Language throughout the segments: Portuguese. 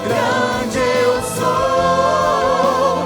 Grande eu sou,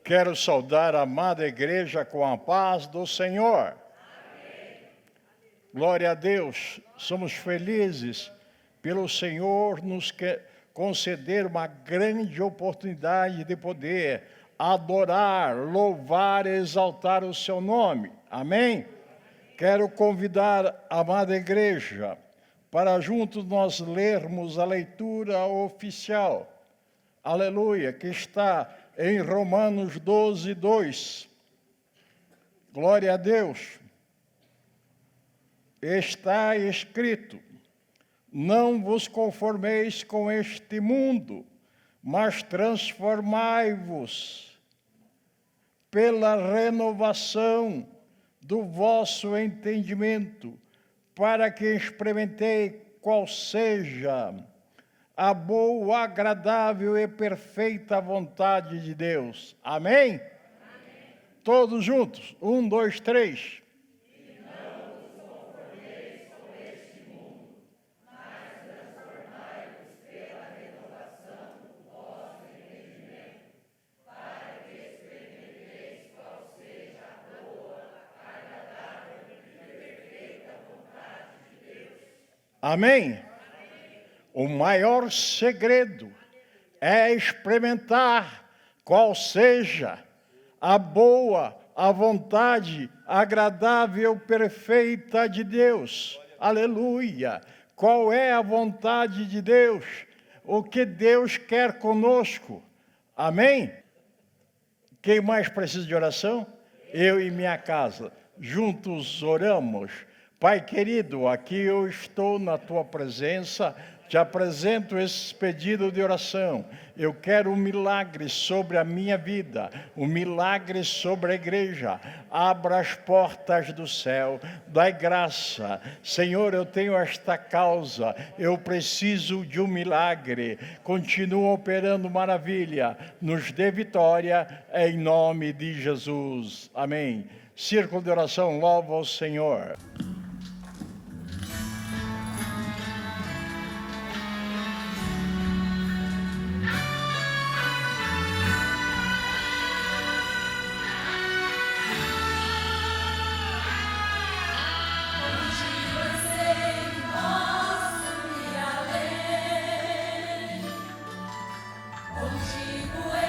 Quero saudar a amada igreja com a paz do Senhor. Amém. Glória a Deus. Somos felizes pelo Senhor nos conceder uma grande oportunidade de poder adorar, louvar e exaltar o seu nome. Amém? Quero convidar a amada igreja para juntos nós lermos a leitura oficial. Aleluia, que está em Romanos 12, 2. Glória a Deus. Está escrito: não vos conformeis com este mundo, mas transformai-vos pela renovação do vosso entendimento, para que experimentei qual seja a boa, agradável e perfeita vontade de Deus. Amém? Amém. Todos juntos. 1, 2, 3. E não vos conformeis com este mundo, mas transformai-vos pela renovação do vosso entendimento, para que experimenteis qual seja a boa, agradável e perfeita vontade de Deus. Amém? O maior segredo é experimentar qual seja a boa, a vontade agradável, perfeita de Deus. Aleluia! Qual é a vontade de Deus? O que Deus quer conosco? Amém? Quem mais precisa de oração? Eu e minha casa. Juntos oramos. Pai querido, aqui eu estou na tua presença. Te apresento esse pedido de oração. Eu quero um milagre sobre a minha vida, um milagre sobre a igreja. Abra as portas do céu, dai graça. Senhor, eu tenho esta causa, eu preciso de um milagre. Continua operando maravilha, nos dê vitória, em nome de Jesus. Amém. Círculo de oração, louva ao Senhor. Seguro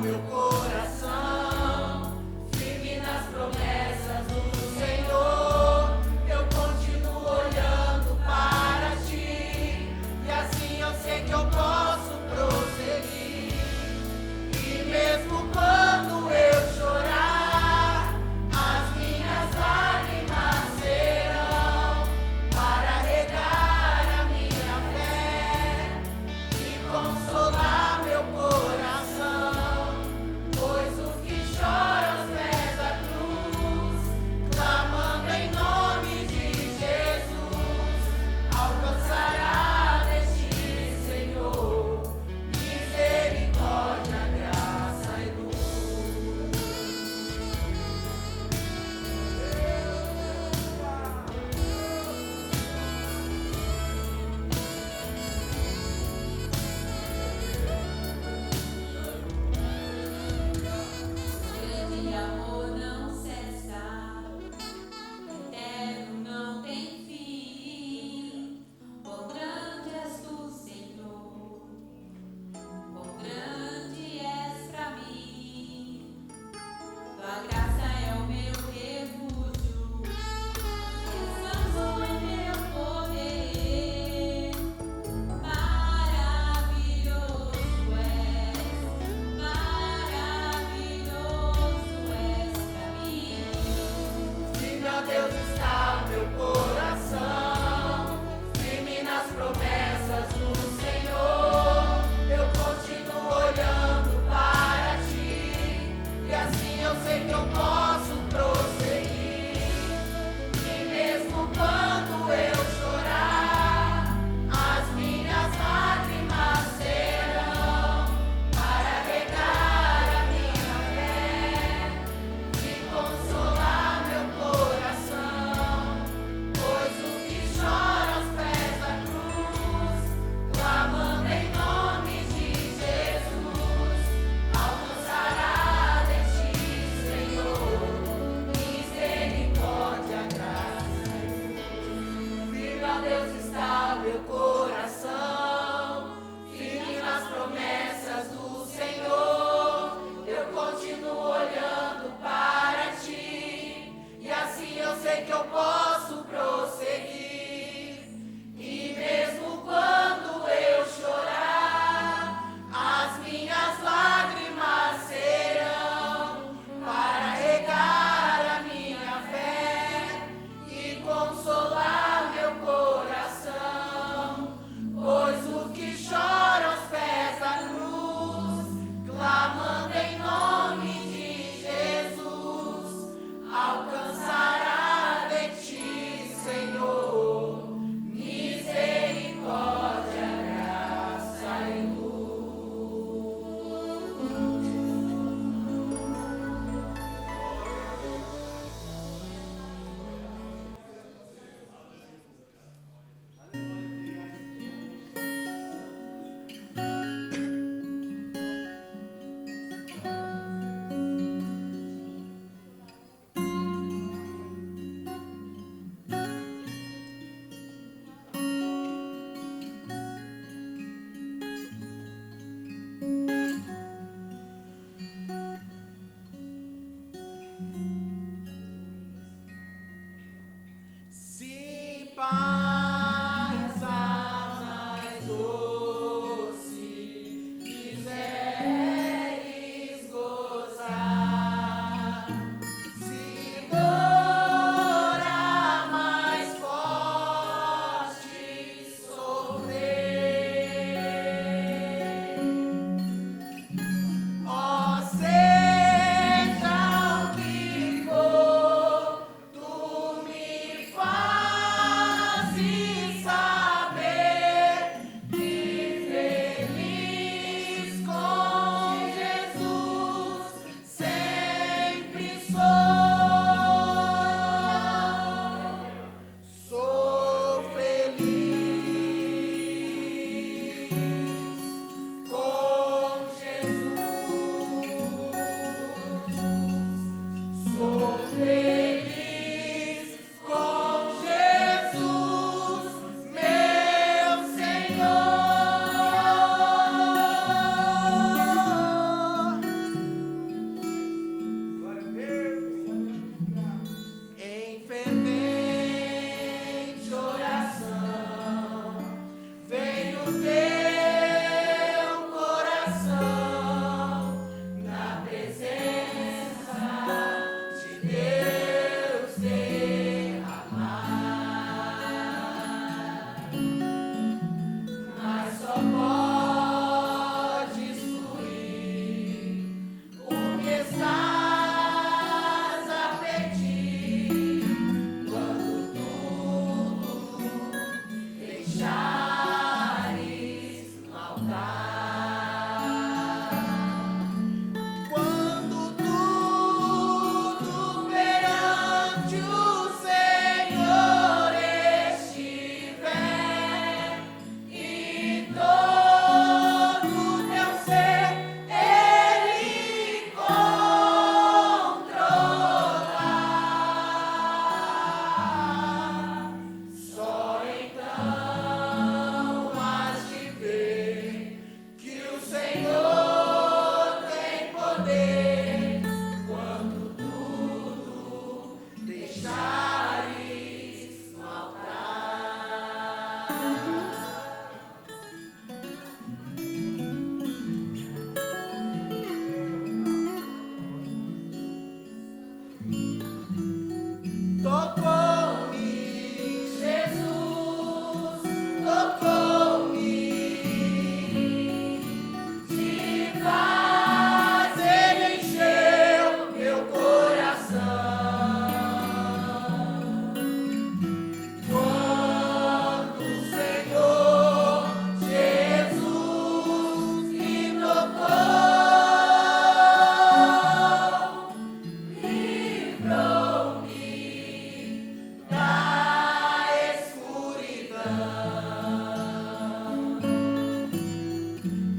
meu coração, firme nas promessas do Senhor. Eu continuo olhando para ti, e assim eu sei que eu posso prosseguir. E mesmo quando eu chorar, as minhas lágrimas serão para regar a minha fé e consolar meu coração.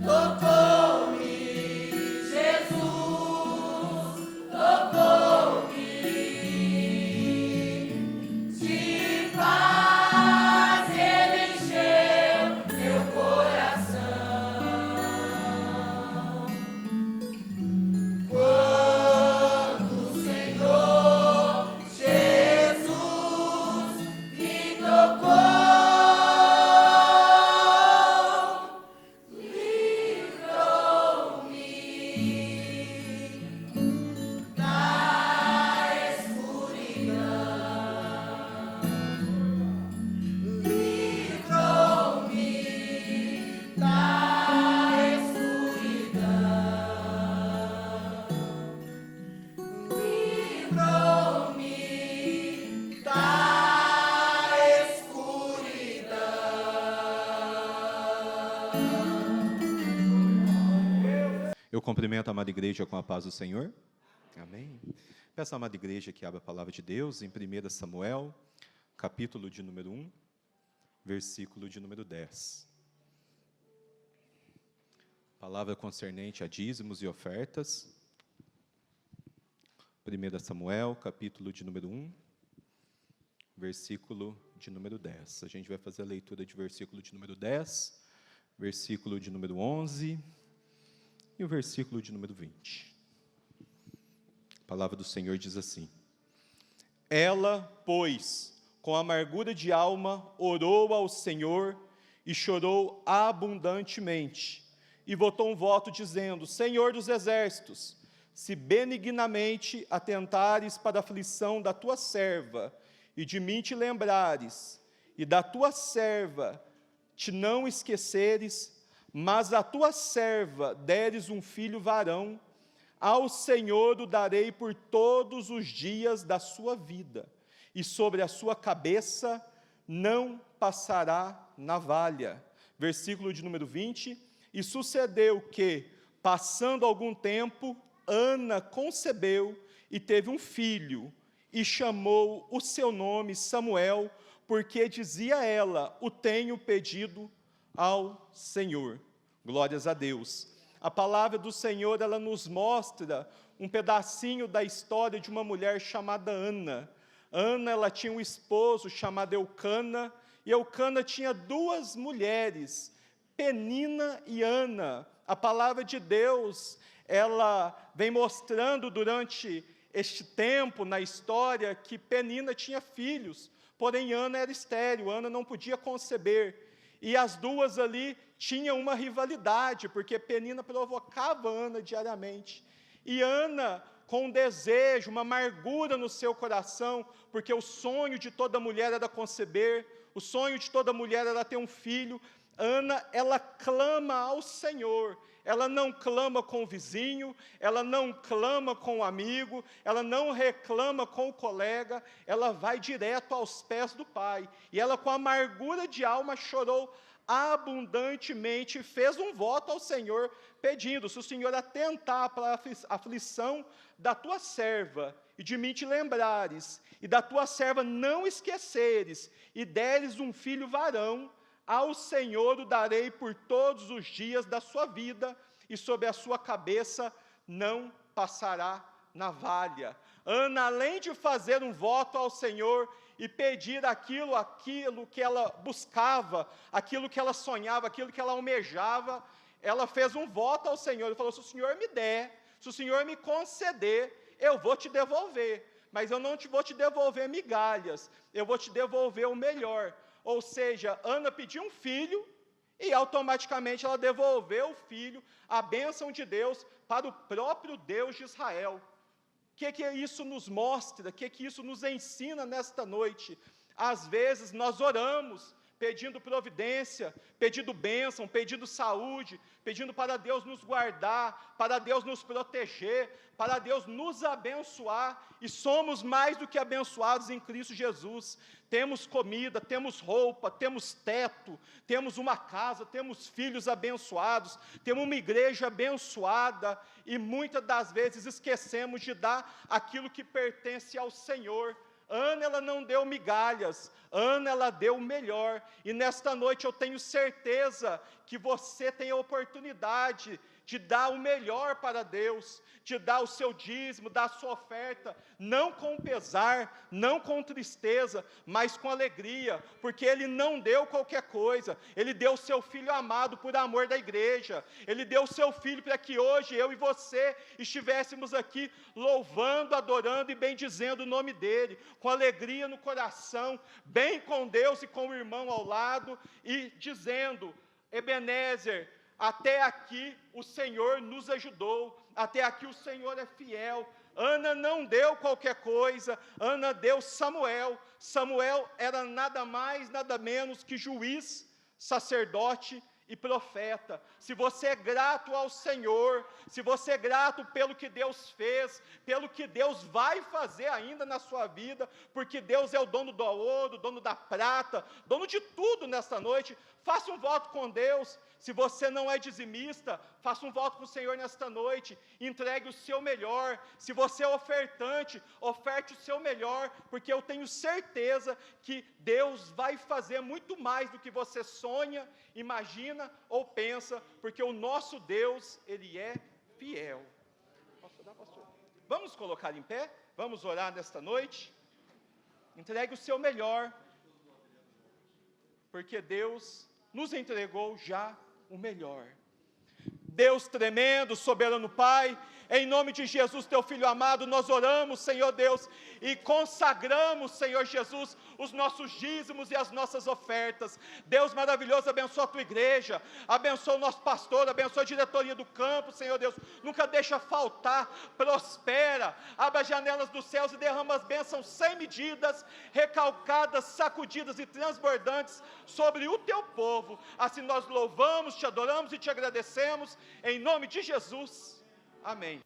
Tocou-me, Jesus, tocou-me, de paz ele encheu meu coração. Quando o Senhor Jesus me tocou, livrou-me da escuridão, livrou-me da escuridão, livrou-me da escuridão. Eu cumprimento a amada igreja com a paz do Senhor. Amém. Peço à amada igreja que abra a palavra de Deus em 1 Samuel, capítulo de número 1, versículo de número 10. Palavra concernente a dízimos e ofertas. 1 Samuel, capítulo de número 1, versículo de número 10. A gente vai fazer a leitura de versículo de número 10, versículo de número 11 e o versículo de número 20. A palavra do Senhor diz assim: Ela, pois, com amargura de alma, orou ao Senhor e chorou abundantemente, e votou um voto dizendo: Senhor dos exércitos, se benignamente atentares para a aflição da tua serva, e de mim te lembrares, e da tua serva te não esqueceres, mas a tua serva deres um filho varão, ao Senhor o darei por todos os dias da sua vida, e sobre a sua cabeça não passará navalha. Versículo de número 20, e sucedeu que, passando algum tempo, Ana concebeu e teve um filho, e chamou o seu nome Samuel, porque dizia ela: o tenho pedido ao Senhor. Glórias a Deus. A palavra do Senhor, ela nos mostra um pedacinho da história de uma mulher chamada Ana. Ana, ela tinha um esposo chamado Eucana, e Eucana tinha duas mulheres, Penina e Ana. A palavra de Deus, ela vem mostrando durante este tempo na história que Penina tinha filhos, porém Ana era estéril, Ana não podia conceber. E as duas ali tinham uma rivalidade, porque Penina provocava Ana diariamente. E Ana, com um desejo, uma amargura no seu coração, porque o sonho de toda mulher era conceber, o sonho de toda mulher era ter um filho. Ana, ela clama ao Senhor, ela não clama com o vizinho, ela não clama com o amigo, ela não reclama com o colega, ela vai direto aos pés do Pai. E ela, com amargura de alma, chorou abundantemente, fez um voto ao Senhor, pedindo: se o Senhor atentar para a aflição da tua serva, e de mim te lembrares, e da tua serva não esqueceres, e deres um filho varão, ao Senhor o darei por todos os dias da sua vida, e sobre a sua cabeça não passará navalha. Ana, além de fazer um voto ao Senhor e pedir aquilo que ela buscava, aquilo que ela sonhava, aquilo que ela almejava, ela fez um voto ao Senhor e falou: se o Senhor me der, se o Senhor me conceder, eu vou te devolver, mas eu não vou te devolver migalhas, eu vou te devolver o melhor. Ou seja, Ana pediu um filho e automaticamente ela devolveu o filho, a bênção de Deus, para o próprio Deus de Israel. O que isso nos mostra? O que isso nos ensina nesta noite? Às vezes nós oramos pedindo providência, pedindo bênção, pedindo saúde, pedindo para Deus nos guardar, para Deus nos proteger, para Deus nos abençoar, e somos mais do que abençoados em Cristo Jesus. Temos comida, temos roupa, temos teto, temos uma casa, temos filhos abençoados, temos uma igreja abençoada, e muitas das vezes esquecemos de dar aquilo que pertence ao Senhor. Ana, ela não deu migalhas, Ana, ela deu o melhor. E nesta noite eu tenho certeza que você tem a oportunidade de dar o melhor para Deus, de dar o seu dízimo, dar a sua oferta, não com pesar, não com tristeza, mas com alegria, porque Ele não deu qualquer coisa, Ele deu o seu Filho amado por amor da igreja, Ele deu o seu Filho para que hoje eu e você estivéssemos aqui louvando, adorando e bendizendo o nome dEle, com alegria no coração, bem com Deus e com o irmão ao lado, e dizendo: Ebenezer, até aqui o Senhor nos ajudou, até aqui o Senhor é fiel. Ana não deu qualquer coisa, Ana deu Samuel. Samuel era nada mais, nada menos que juiz, sacerdote e profeta. Se você é grato ao Senhor, se você é grato pelo que Deus fez, pelo que Deus vai fazer ainda na sua vida, porque Deus é o dono do ouro, dono da prata, dono de tudo nesta noite, faça um voto com Deus. Se você não é dizimista, faça um voto com o Senhor nesta noite, entregue o seu melhor. Se você é ofertante, oferte o seu melhor, porque eu tenho certeza que Deus vai fazer muito mais do que você sonha, imagina ou pensa, porque o nosso Deus, Ele é fiel. Posso orar, pastor? Vamos colocar em pé? Vamos orar nesta noite? Entregue o seu melhor, porque Deus nos entregou já o melhor. Deus tremendo, soberano Pai, em nome de Jesus, Teu Filho amado, nós oramos, Senhor Deus, e consagramos, Senhor Jesus, os nossos dízimos e as nossas ofertas. Deus maravilhoso, abençoa a Tua igreja, abençoa o nosso pastor, abençoa a diretoria do campo, Senhor Deus, nunca deixa faltar, prospera, abre as janelas dos céus e derrama as bênçãos sem medidas, recalcadas, sacudidas e transbordantes sobre o Teu povo. Assim nós louvamos, Te adoramos e Te agradecemos, em nome de Jesus. Amém.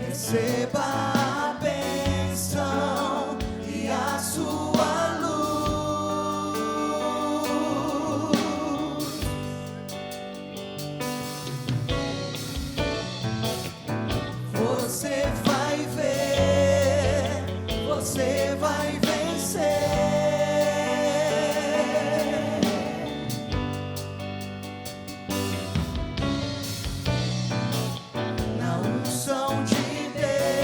Receba a bênção e a sua luz. Você vai ver, você vai vencer. Na unção de Deus.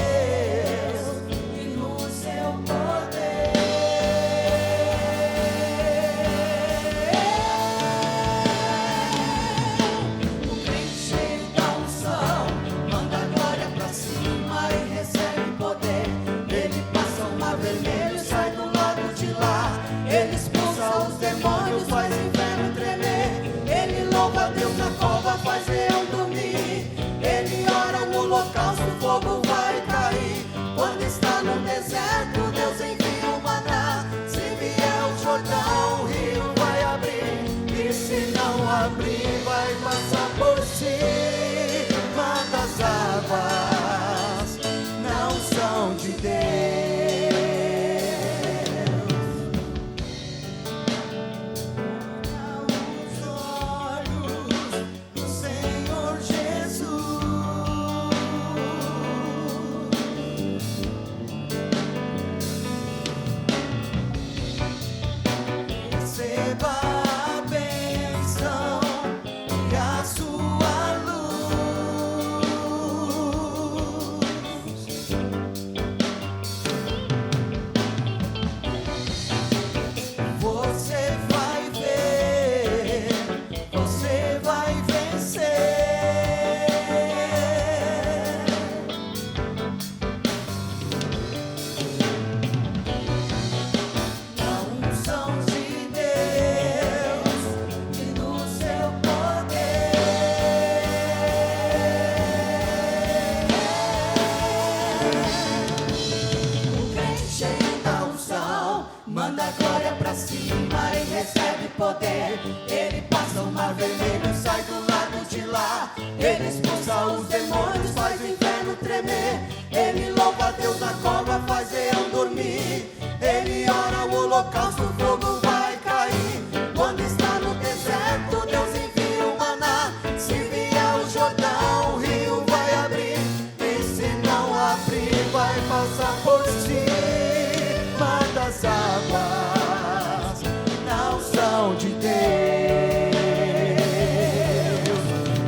Ele passa o mar vermelho, sai do lado de lá. Ele expulsa os demônios, faz o inferno tremer. Ele louva a Deus na cova, faz leão dormir. Ele ora o holocausto, o fogo vai cair. Quando está no deserto, Deus envia o maná. Se vier o Jordão, o rio vai abrir. E se não abrir, vai passar por cima das águas. Na unção de Deus,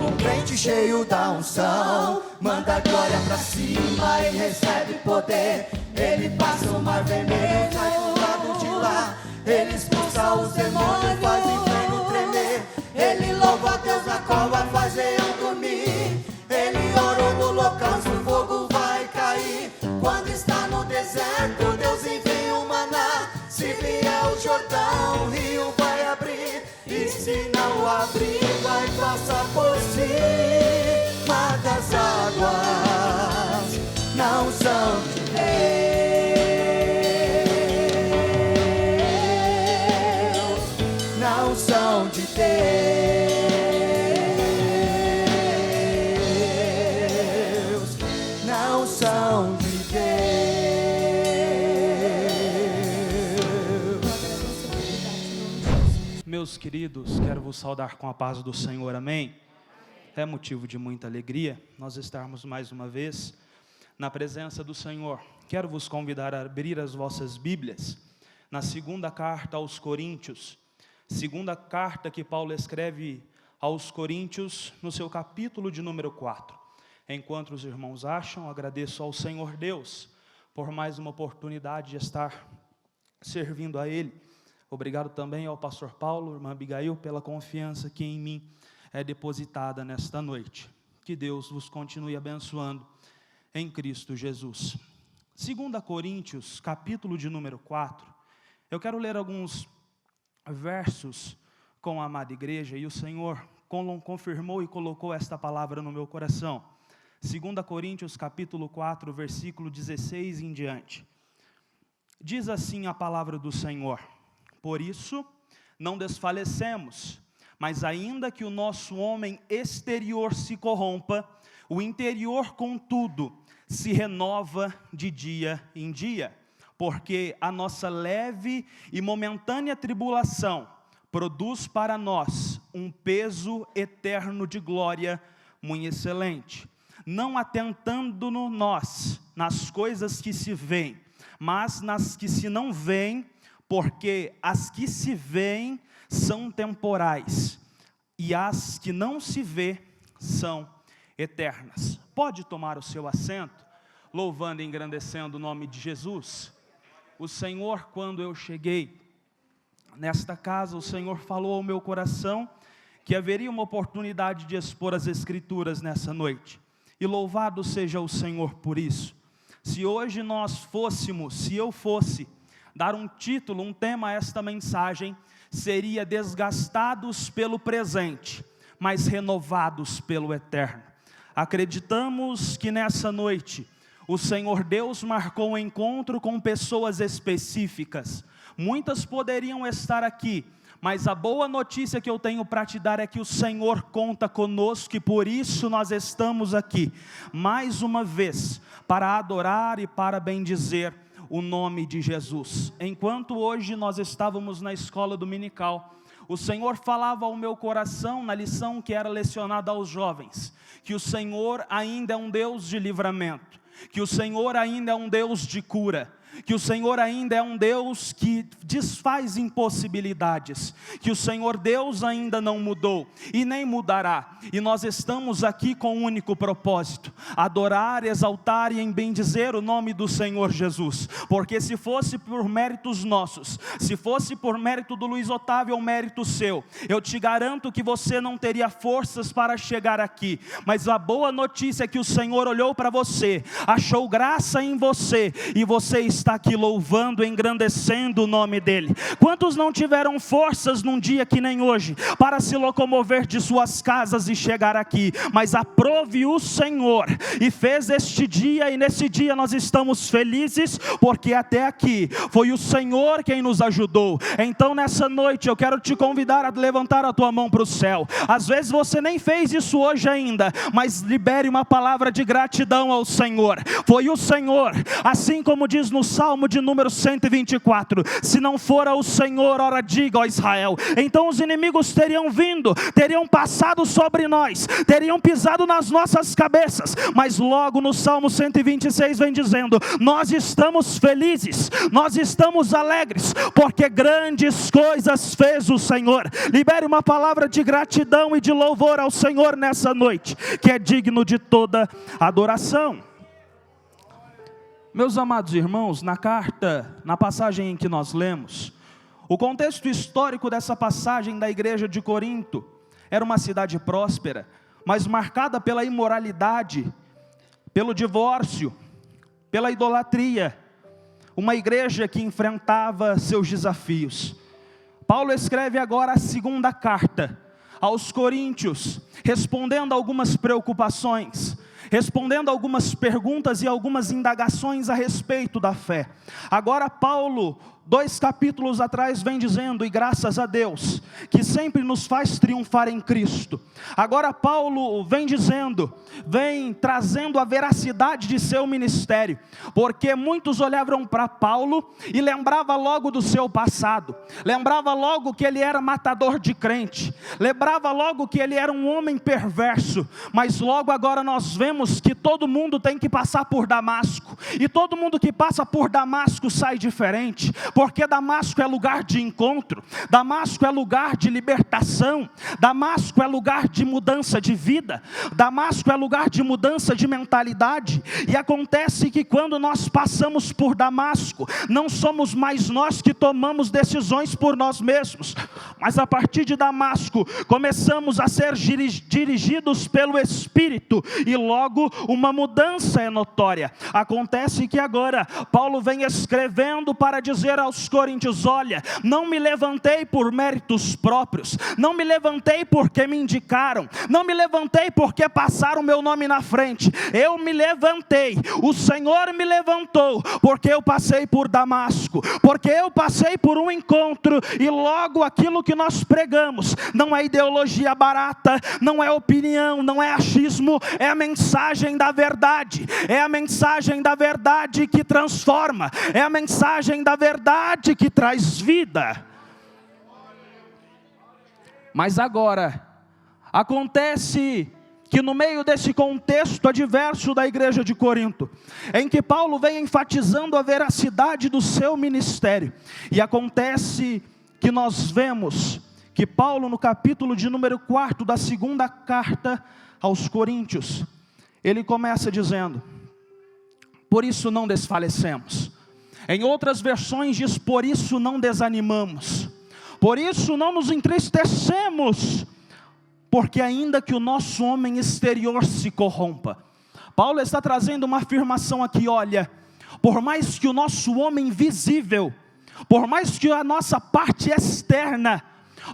o crente cheio da unção manda a glória pra cima e recebe poder. Ele passa o mar vermelho, sai do lado de lá. Ele expulsa os demônios, faz o inferno tremer. Ele louva a Deus na cova, faz leão dormir. Ele ora no holocausto, o fogo vai cair. Quando está no deserto, Deus envia o maná. Se vier o Jordão, o rio vai abrir. E se não abrir, vai passar por cima das águas. Na unção de Deus, na unção de Deus, na unção de Deus. Meus queridos, quero vos saudar com a paz do Senhor, amém? É motivo de muita alegria nós estarmos mais uma vez na presença do Senhor. Quero vos convidar a abrir as vossas Bíblias na segunda carta aos Coríntios, segunda carta que Paulo escreve aos Coríntios, no seu capítulo de número 4. Enquanto os irmãos acham, agradeço ao Senhor Deus por mais uma oportunidade de estar servindo a Ele. Obrigado também ao pastor Paulo, irmã Abigail, pela confiança que em mim é depositada nesta noite. Que Deus vos continue abençoando em Cristo Jesus. 2 Coríntios, capítulo de número 4. Eu quero ler alguns versos com a amada igreja, e o Senhor confirmou e colocou esta palavra no meu coração. 2 Coríntios, capítulo 4, versículo 16 em diante. Diz assim a palavra do Senhor: por isso, não desfalecemos, mas ainda que o nosso homem exterior se corrompa, o interior, contudo, se renova de dia em dia, porque a nossa leve e momentânea tribulação produz para nós um peso eterno de glória muito excelente, não atentando nós nas coisas que se veem, mas nas que se não veem, porque as que se veem são temporais, e as que não se vê são eternas. Pode tomar o seu assento, louvando e engrandecendo o nome de Jesus. O Senhor, quando eu cheguei nesta casa, o Senhor falou ao meu coração que haveria uma oportunidade de expor as Escrituras nessa noite, e louvado seja o Senhor por isso. Se hoje se eu fosse dar um título, um tema a esta mensagem, seria desgastados pelo presente, mas renovados pelo eterno. Acreditamos que nessa noite o Senhor Deus marcou um encontro com pessoas específicas. Muitas poderiam estar aqui, mas a boa notícia que eu tenho para te dar é que o Senhor conta conosco, e por isso nós estamos aqui mais uma vez para adorar e para bendizer o nome de Jesus. Enquanto hoje nós estávamos na escola dominical, o Senhor falava ao meu coração, na lição que era lecionada aos jovens, que o Senhor ainda é um Deus de livramento, que o Senhor ainda é um Deus de cura, que o Senhor ainda é um Deus que desfaz impossibilidades, que o Senhor Deus ainda não mudou e nem mudará, e nós estamos aqui com um único propósito: adorar, exaltar e bendizer o nome do Senhor Jesus, porque se fosse por méritos nossos, se fosse por mérito do Luiz Otávio ou mérito seu, eu te garanto que você não teria forças para chegar aqui, mas a boa notícia é que o Senhor olhou para você, achou graça em você, e você está aqui louvando, engrandecendo o nome dEle? Quantos não tiveram forças num dia que nem hoje, para se locomover de suas casas e chegar aqui? Mas aprove o Senhor, e fez este dia, e nesse dia nós estamos felizes, porque até aqui foi o Senhor quem nos ajudou. Então nessa noite eu quero te convidar a levantar a tua mão para o céu. Às vezes você nem fez isso hoje ainda, mas libere uma palavra de gratidão ao Senhor. Foi o Senhor, assim como diz no Salmo de número 124, se não fora o Senhor, ora diga, ó Israel. Então os inimigos teriam vindo, teriam passado sobre nós, teriam pisado nas nossas cabeças, mas logo no Salmo 126 vem dizendo: nós estamos felizes, nós estamos alegres, porque grandes coisas fez o Senhor. Libere uma palavra de gratidão e de louvor ao Senhor nessa noite, que é digno de toda adoração. Meus amados irmãos, na passagem em que nós lemos, o contexto histórico dessa passagem da igreja de Corinto era uma cidade próspera, mas marcada pela imoralidade, pelo divórcio, pela idolatria, uma igreja que enfrentava seus desafios. Paulo escreve agora a segunda carta aos Coríntios, respondendo a algumas preocupações, respondendo algumas perguntas e algumas indagações a respeito da fé. Agora Paulo, 2 capítulos atrás, vem dizendo, e graças a Deus, que sempre nos faz triunfar em Cristo. Agora Paulo vem dizendo, vem trazendo a veracidade de seu ministério, porque muitos olhavam para Paulo e lembrava logo do seu passado, lembrava logo que ele era matador de crente, lembrava logo que ele era um homem perverso, mas logo agora nós vemos que todo mundo tem que passar por Damasco, e todo mundo que passa por Damasco sai diferente, porque Damasco é lugar de encontro, Damasco é lugar de libertação, Damasco é lugar de mudança de vida, Damasco é lugar de mudança de mentalidade. E acontece que quando nós passamos por Damasco, não somos mais nós que tomamos decisões por nós mesmos, mas a partir de Damasco começamos a ser dirigidos pelo Espírito, e logo uma mudança é notória. Acontece que agora Paulo vem escrevendo para dizer aos Coríntios: olha, não me levantei por méritos próprios, não me levantei porque me indicaram, não me levantei porque passaram meu nome na frente, eu me levantei, o Senhor me levantou, porque eu passei por Damasco, porque eu passei por um encontro, e logo aquilo que nós pregamos não é ideologia barata, não é opinião, não é achismo, é a mensagem da verdade, é a mensagem da verdade que transforma, é a mensagem da verdade que traz vida. Mas agora, acontece que no meio desse contexto adverso da igreja de Corinto, em que Paulo vem enfatizando a veracidade do seu ministério, e acontece que nós vemos que Paulo, no capítulo de número 4 da segunda carta aos Coríntios, ele começa dizendo: por isso não desfalecemos. Em outras versões diz: por isso não desanimamos, por isso não nos entristecemos, porque ainda que o nosso homem exterior se corrompa. Paulo está trazendo uma afirmação aqui: olha, por mais que o nosso homem visível, por mais que a nossa parte externa,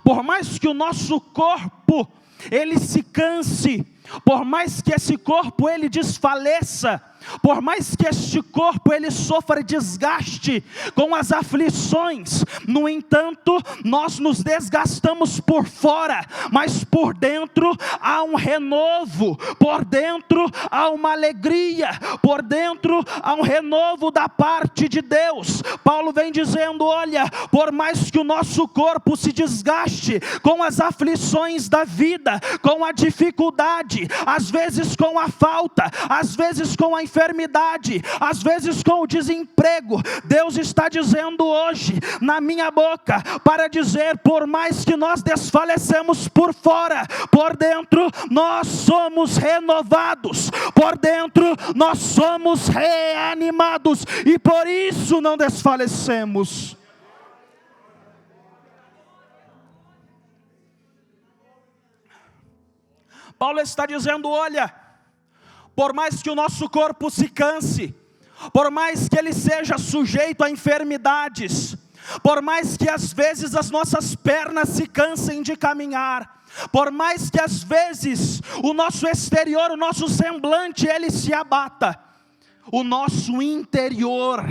por mais que o nosso corpo ele se canse, por mais que esse corpo ele desfaleça, por mais que este corpo ele sofra desgaste com as aflições, no entanto, nós nos desgastamos por fora, mas por dentro há um renovo, por dentro há uma alegria, por dentro há um renovo da parte de Deus. Paulo vem dizendo: olha, por mais que o nosso corpo se desgaste com as aflições da vida, com a dificuldade, às vezes com a falta, às vezes com a enfermidade, às vezes com o desemprego, Deus está dizendo hoje na minha boca para dizer: por mais que nós desfalecemos por fora, por dentro nós somos renovados, por dentro nós somos reanimados, e por isso não desfalecemos. Paulo está dizendo: olha, por mais que o nosso corpo se canse, por mais que ele seja sujeito a enfermidades, por mais que às vezes as nossas pernas se cansem de caminhar, por mais que às vezes o nosso exterior, o nosso semblante, ele se abata, o nosso interior,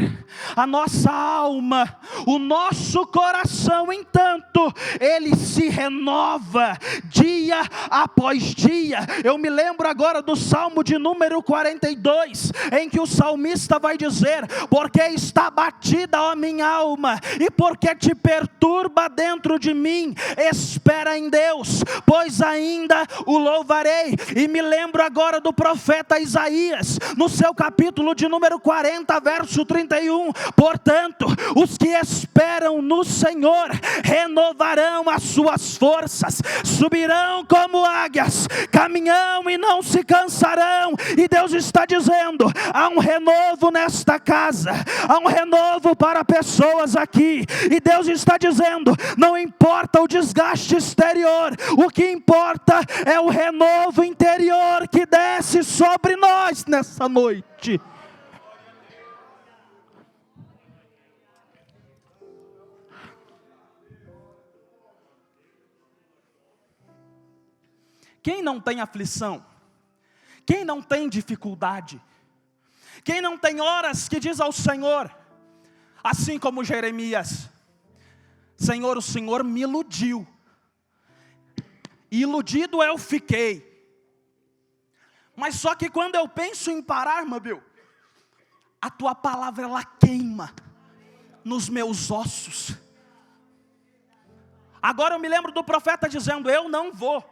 a nossa alma, o nosso coração, entanto, ele se renova dia após dia. Eu me lembro agora do Salmo de número 42, em que o salmista vai dizer: porque está abatida a minha alma, e porque te perturba dentro de mim, espera em Deus, pois ainda o louvarei. E me lembro agora do profeta Isaías, no seu capítulo de número 40, verso 31, portanto, os que esperam no Senhor renovarão as suas forças, subirão como águias, caminham e não se cansarão. E Deus está dizendo: há um renovo nesta casa, há um renovo para pessoas aqui, e Deus está dizendo: não importa o desgaste exterior, o que importa é o renovo interior que desce sobre nós nessa noite. Quem não tem aflição, quem não tem dificuldade, quem não tem horas que diz ao Senhor, assim como Jeremias: Senhor, o Senhor me iludiu, e iludido eu fiquei. Mas só que quando eu penso em parar, meu Deus, a tua palavra ela queima nos meus ossos. Agora eu me lembro do profeta dizendo: eu não vou.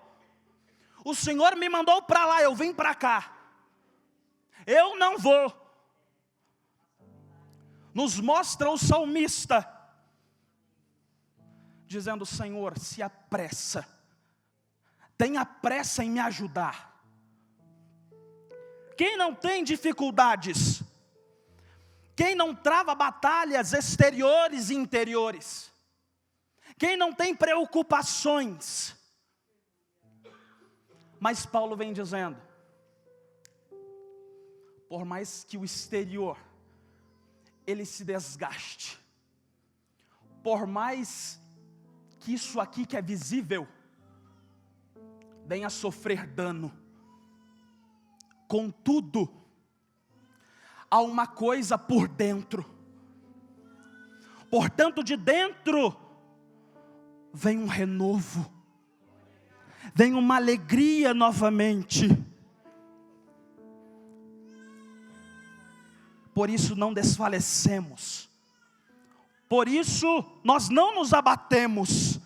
O Senhor me mandou para lá, eu vim para cá. Eu não vou. Nos mostra o salmista dizendo: Senhor, se apressa, tenha pressa em me ajudar. Quem não tem dificuldades, quem não trava batalhas exteriores e interiores, quem não tem preocupações. Mas Paulo vem dizendo: por mais que o exterior ele se desgaste, por mais que isso aqui que é visível venha a sofrer dano, contudo, há uma coisa por dentro. Portanto, de dentro vem um renovo, vem uma alegria novamente. Por isso não desfalecemos, por isso nós não nos abatemos,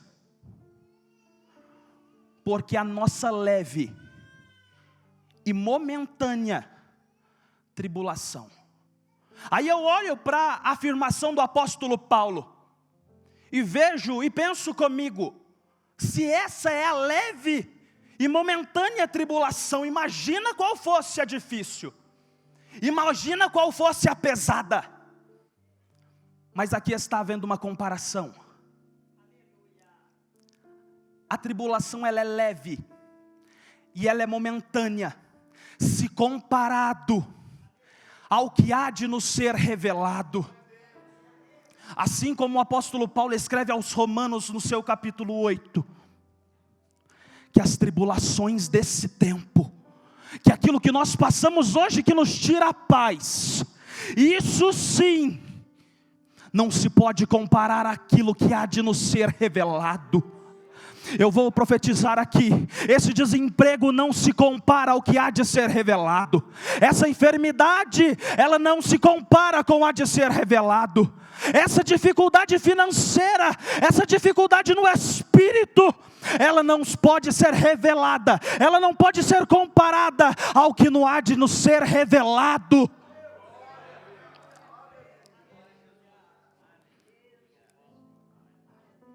porque a nossa leve e momentânea tribulação. Aí eu olho para a afirmação do apóstolo Paulo e vejo e penso comigo: se essa é a leve e momentânea tribulação, imagina qual fosse a difícil, imagina qual fosse a pesada. Mas aqui está havendo uma comparação. A tribulação ela é leve e ela é momentânea, se comparado ao que há de nos ser revelado. Assim como o apóstolo Paulo escreve aos Romanos no seu capítulo 8, que as tribulações desse tempo, que aquilo que nós passamos hoje que nos tira a paz, isso sim, não se pode comparar àquilo que há de nos ser revelado. Eu vou profetizar aqui: esse desemprego não se compara ao que há de ser revelado. Essa enfermidade, ela não se compara com o há de ser revelado. Essa dificuldade financeira, essa dificuldade no espírito, ela não pode ser revelada, ela não pode ser comparada ao que não há de nos ser revelado.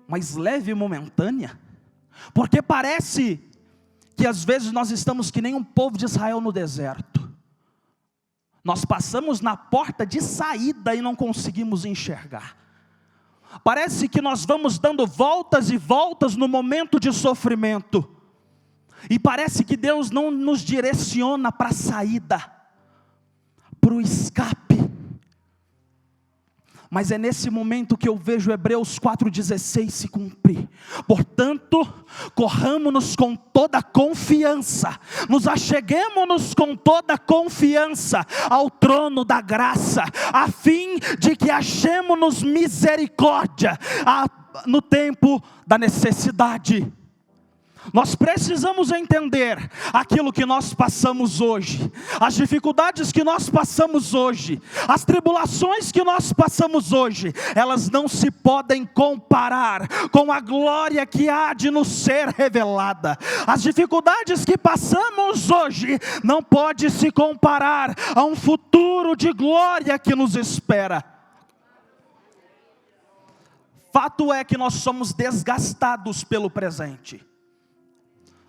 Mas leve e momentânea, porque parece que às vezes nós estamos que nem um povo de Israel no deserto. Nós passamos na porta de saída e não conseguimos enxergar. Parece que nós vamos dando voltas e voltas no momento de sofrimento. E parece que Deus não nos direciona para a saída, para o escape. Mas é nesse momento que eu vejo Hebreus 4,16 se cumprir. Portanto, corramos-nos com toda confiança, nos acheguemos-nos com toda confiança ao trono da graça, a fim de que achemos-nos misericórdia no tempo da necessidade. Nós precisamos entender aquilo que nós passamos hoje, as dificuldades que nós passamos hoje, as tribulações que nós passamos hoje, elas não se podem comparar com a glória que há de nos ser revelada. As dificuldades que passamos hoje não pode se comparar a um futuro de glória que nos espera. Fato é que nós somos desgastados pelo presente.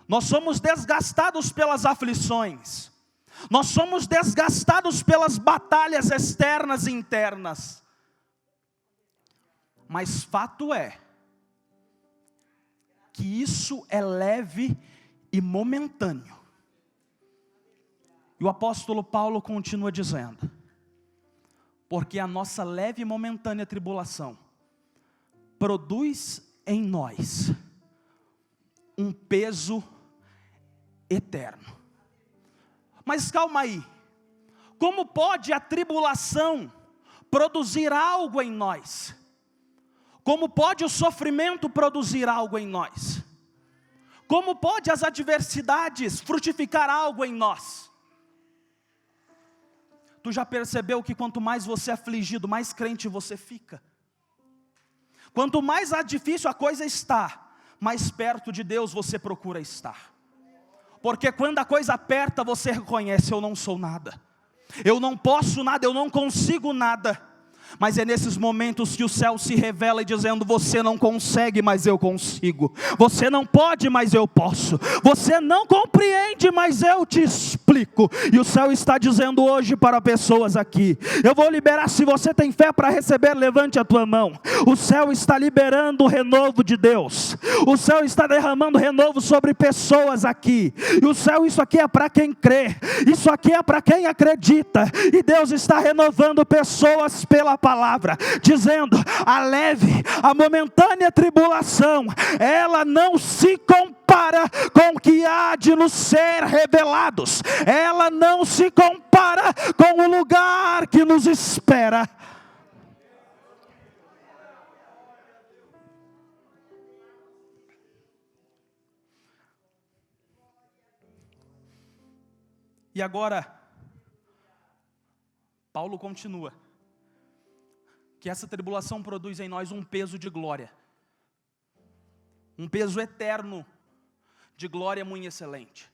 Nós somos desgastados pelas aflições. Nós somos desgastados pelas batalhas externas e internas. Mas fato é que isso é leve e momentâneo. E o apóstolo Paulo continua dizendo: porque a nossa leve e momentânea tribulação produz em nós um peso eterno. Mas calma aí, como pode a tribulação produzir algo em nós? Como pode o sofrimento produzir algo em nós? Como pode as adversidades frutificar algo em nós? Tu já percebeu que quanto mais você é afligido, mais crente você fica? Quanto mais difícil a coisa está, mais perto de Deus você procura estar. Porque quando a coisa aperta, você reconhece: eu não sou nada, eu não posso nada, eu não consigo nada. Mas é nesses momentos que o céu se revela e dizendo: você não consegue, mas eu consigo. Você não pode, mas eu posso. Você não compreende, mas eu te explico. E o céu está dizendo hoje para pessoas aqui: eu vou liberar. Se você tem fé para receber, levante a tua mão. O céu está liberando o renovo de Deus. O céu está derramando renovo sobre pessoas aqui. E o céu, isso aqui é para quem crê. Isso aqui é para quem acredita. E Deus está renovando pessoas pela palavra, dizendo: a leve, a momentânea tribulação, ela não se compara com o que há de nos ser revelados. Ela não se compara com o lugar que nos espera. E agora, Paulo continua: que essa tribulação produz em nós um peso de glória, um peso eterno de glória muito excelente.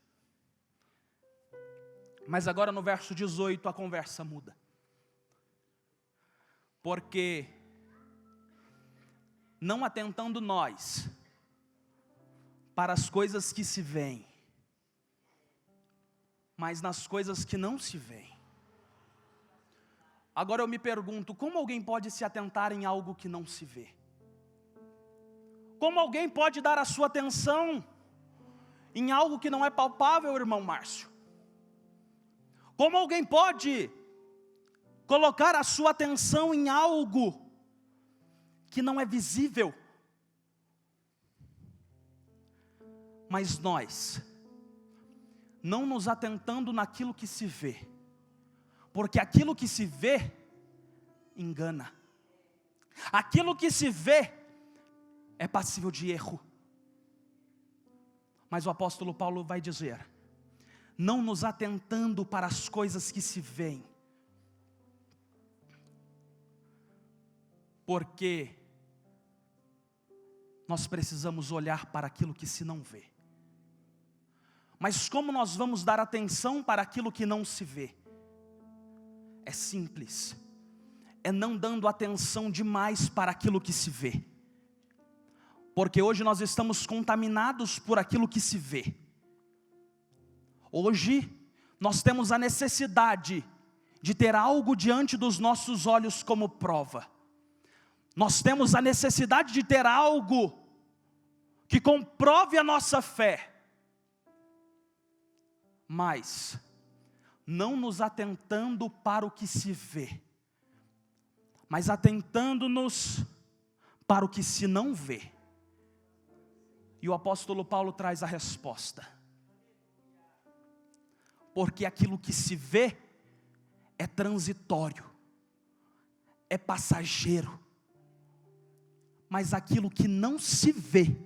Mas agora no verso 18 a conversa muda. Porque não atentando nós para as coisas que se veem, mas nas coisas que não se veem. Agora eu me pergunto: como alguém pode se atentar em algo que não se vê? Como alguém pode dar a sua atenção em algo que não é palpável, irmão Márcio? Como alguém pode colocar a sua atenção em algo que não é visível? Mas nós, não nos atentando naquilo que se vê, porque aquilo que se vê engana. Aquilo que se vê é passível de erro. Mas o apóstolo Paulo vai dizer: não nos atentando para as coisas que se veem, porque nós precisamos olhar para aquilo que se não vê. Mas como nós vamos dar atenção para aquilo que não se vê? É simples, é não dando atenção demais para aquilo que se vê. Porque hoje nós estamos contaminados por aquilo que se vê. Hoje nós temos a necessidade de ter algo diante dos nossos olhos como prova. Nós temos a necessidade de ter algo que comprove a nossa fé. Mas não nos atentando para o que se vê, mas atentando-nos para o que se não vê. E o apóstolo Paulo traz a resposta. Porque aquilo que se vê é transitório, é passageiro. Mas aquilo que não se vê,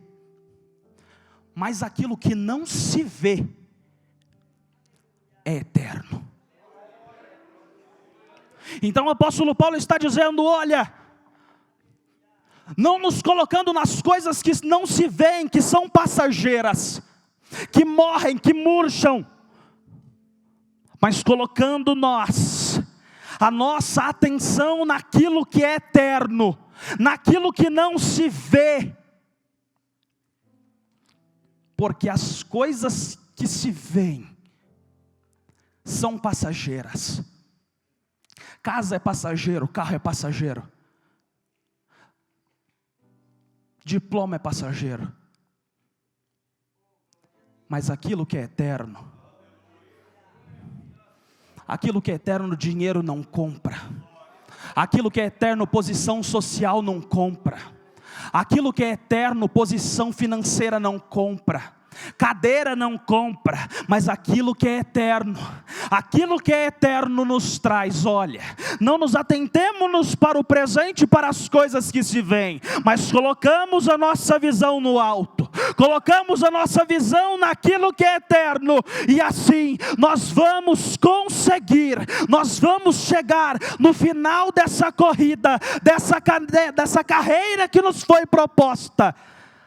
é eterno. Então o apóstolo Paulo está dizendo, olha, não nos colocando nas coisas que não se veem, que são passageiras, que morrem, que murcham, mas colocando a nossa atenção naquilo que é eterno, naquilo que não se vê, porque as coisas que se veem são passageiras. Casa é passageiro, carro é passageiro, diploma é passageiro, mas aquilo que é eterno, dinheiro não compra. Aquilo que é eterno, posição social não compra. Aquilo que é eterno, posição financeira não compra. Cadeira não compra, mas aquilo que é eterno nos traz, olha, não nos atentemos para o presente, para as coisas que se veem, mas colocamos a nossa visão no alto, colocamos a nossa visão naquilo que é eterno, e assim nós vamos conseguir, nós vamos chegar no final dessa corrida, dessa carreira que nos foi proposta.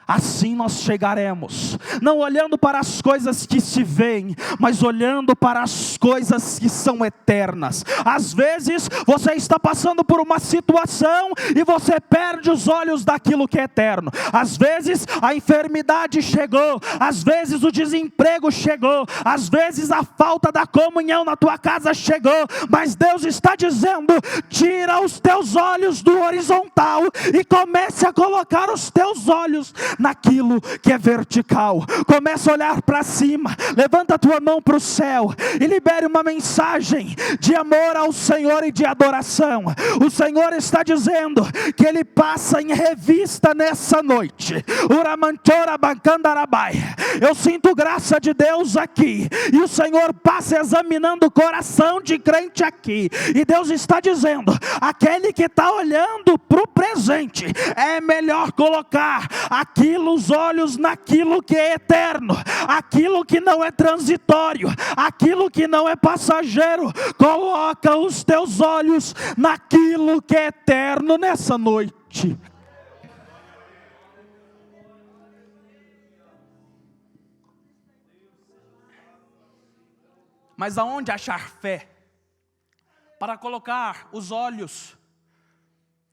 Assim nós chegaremos, não olhando para as coisas que se veem, mas olhando para as coisas que são eternas. Às vezes você está passando por uma situação e você perde os olhos daquilo que é eterno. Às vezes a enfermidade chegou, às vezes o desemprego chegou, às vezes a falta da comunhão na tua casa chegou, mas Deus está dizendo, tira os teus olhos do horizontal e comece a colocar os teus olhos naquilo que é vertical. Começa a olhar para cima, levanta a tua mão para o céu e libere uma mensagem de amor ao Senhor e de adoração. O Senhor está dizendo que Ele passa em revista nessa noite. Eu sinto graça de Deus aqui, e o Senhor passa examinando o coração de crente aqui, e Deus está dizendo, aquele que está olhando para o presente, é melhor colocar os olhos naquilo que é eterno, aquilo que não é transitório, aquilo que não é passageiro. Coloca os teus olhos naquilo que é eterno nessa noite. Mas aonde achar fé para colocar os olhos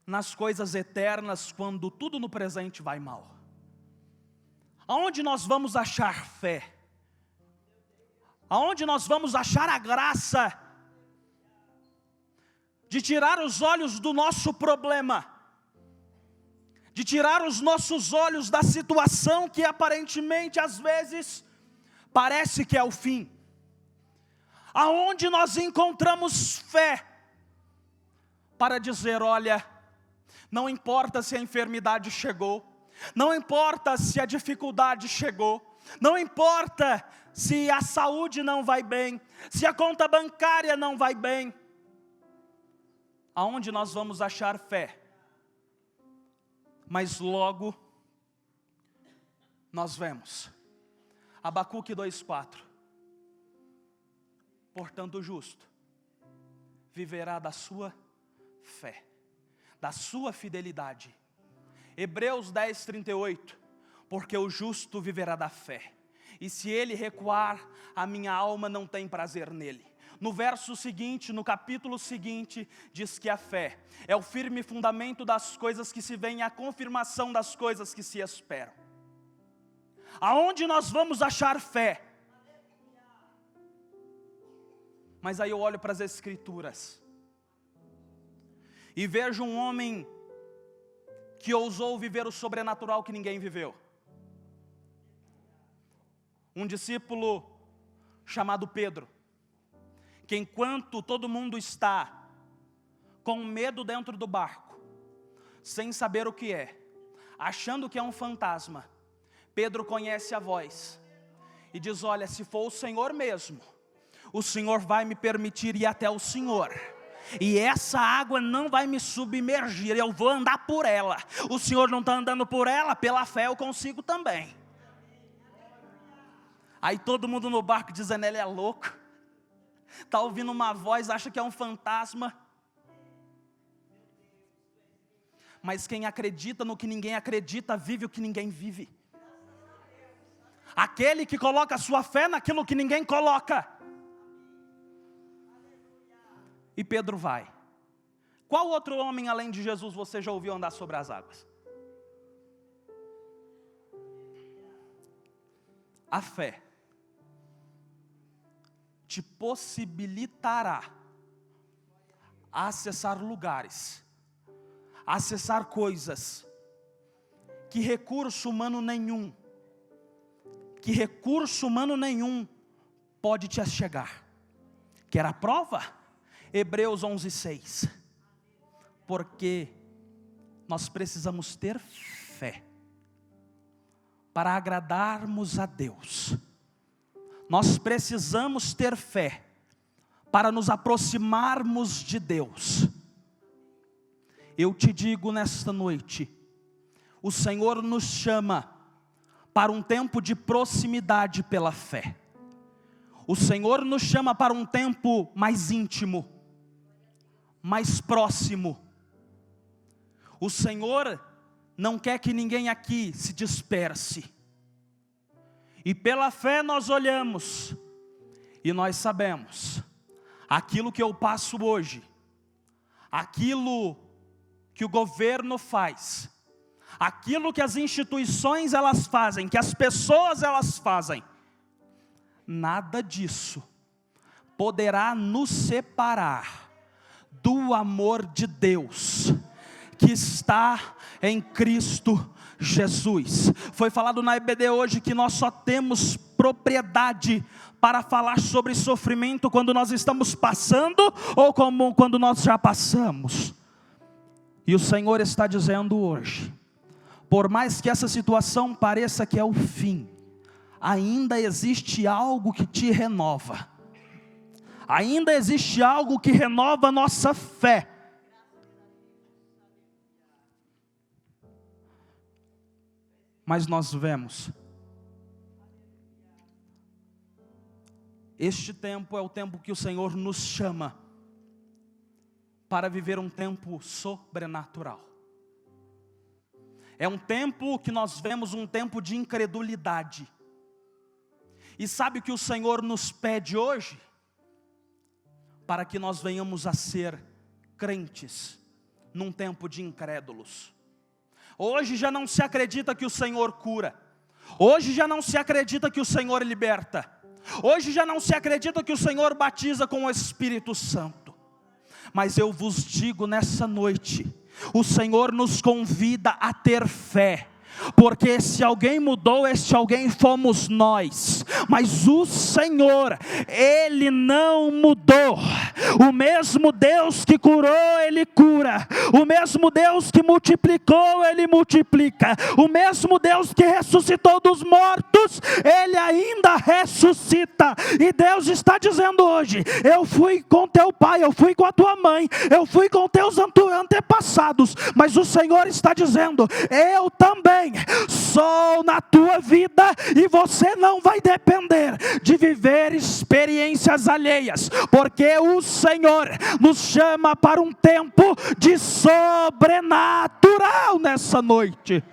nas coisas eternas quando tudo no presente vai mal? Aonde nós vamos achar fé? Aonde nós vamos achar a graça de tirar os olhos do nosso problema, de tirar os nossos olhos da situação que aparentemente às vezes parece que é o fim? Aonde nós encontramos fé para dizer, olha, não importa se a enfermidade chegou, não importa se a dificuldade chegou, não importa se a saúde não vai bem, se a conta bancária não vai bem. Aonde nós vamos achar fé? Mas logo nós vemos Abacuque 2:4. Portanto o justo viverá da sua fé, da sua fidelidade. Hebreus 10:38, porque o justo viverá da fé, e se ele recuar, a minha alma não tem prazer nele. No verso seguinte, no capítulo seguinte, diz que a fé é o firme fundamento das coisas que se veem, a confirmação das coisas que se esperam. Aonde nós vamos achar fé? Mas aí eu olho para as Escrituras e vejo um homem que ousou viver o sobrenatural que ninguém viveu. Um discípulo chamado Pedro, que enquanto todo mundo está com medo dentro do barco, sem saber o que é, achando que é um fantasma, Pedro conhece a voz e diz: olha, se for o Senhor mesmo, o Senhor vai me permitir ir até o Senhor, e essa água não vai me submergir, eu vou andar por ela. O Senhor não está andando por ela, pela fé eu consigo também. Aí todo mundo no barco dizendo: ele é louco, está ouvindo uma voz, acha que é um fantasma. Mas quem acredita no que ninguém acredita, vive o que ninguém vive. Aquele que coloca a sua fé naquilo que ninguém coloca. E Pedro vai. Qual outro homem além de Jesus você já ouviu andar sobre as águas? A fé te possibilitará acessar lugares, acessar coisas que recurso humano nenhum pode te achegar. Quer a prova? Hebreus 11:6. Porque nós precisamos ter fé para agradarmos a Deus. Nós precisamos ter fé para nos aproximarmos de Deus. Eu te digo nesta noite, o Senhor nos chama para um tempo de proximidade pela fé. O Senhor nos chama para um tempo mais íntimo, mais próximo. O Senhor não quer que ninguém aqui se disperse. E pela fé nós olhamos e nós sabemos, aquilo que eu passo hoje, aquilo que o governo faz, aquilo que as instituições elas fazem, que as pessoas elas fazem, nada disso poderá nos separar do amor de Deus que está em Cristo Jesus. Foi falado na EBD hoje que nós só temos propriedade para falar sobre sofrimento quando nós estamos passando ou como quando nós já passamos. E o Senhor está dizendo hoje, por mais que essa situação pareça que é o fim, ainda existe algo que te renova. Ainda existe algo que renova a nossa fé. Mas nós vemos, este tempo é o tempo que o Senhor nos chama para viver um tempo sobrenatural. É um tempo que nós vemos, um tempo de incredulidade. E sabe o que o Senhor nos pede hoje? Para que nós venhamos a ser crentes num tempo de incrédulos. Hoje já não se acredita que o Senhor cura. Hoje já não se acredita que o Senhor liberta. Hoje já não se acredita que o Senhor batiza com o Espírito Santo. Mas eu vos digo nessa noite, o Senhor nos convida a ter fé. Porque se alguém mudou, este alguém fomos nós. Mas o Senhor, Ele não mudou. O mesmo Deus que curou, Ele cura. O mesmo Deus que multiplicou, Ele multiplica. O mesmo Deus que ressuscitou dos mortos, Ele ainda ressuscita. E Deus está dizendo hoje, eu fui com teu pai, eu fui com a tua mãe, eu fui com teus antepassados. Mas o Senhor está dizendo, eu também sou na tua vida, e você não vai depender de viver experiências alheias, porque o Senhor nos chama para um tempo de sobrenatural nessa noite.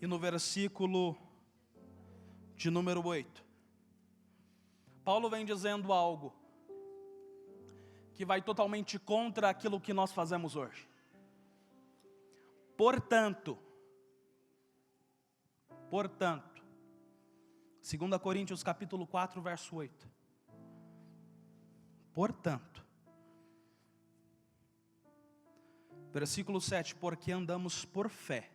E no versículo de número 8, Paulo vem dizendo algo que vai totalmente contra aquilo que nós fazemos hoje. Portanto, 2 Coríntios capítulo 4, verso 8. Portanto, versículo 7, porque andamos por fé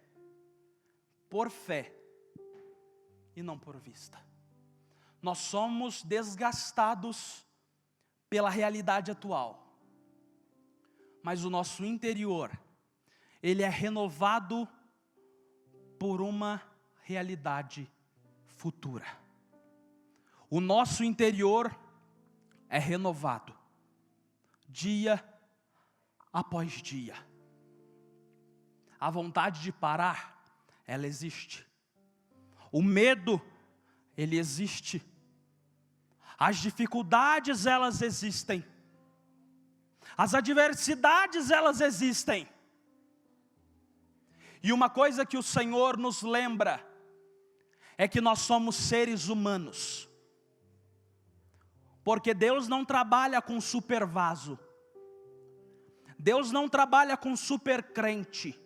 por fé e não por vista. Nós somos desgastados pela realidade atual, mas o nosso interior, ele é renovado por uma realidade futura. O nosso interior é renovado dia após dia. A vontade de parar, ela existe. O medo, ele existe. As dificuldades, elas existem. As adversidades, elas existem. E uma coisa que o Senhor nos lembra é que nós somos seres humanos. Porque Deus não trabalha com super vaso. Deus não trabalha com super crente.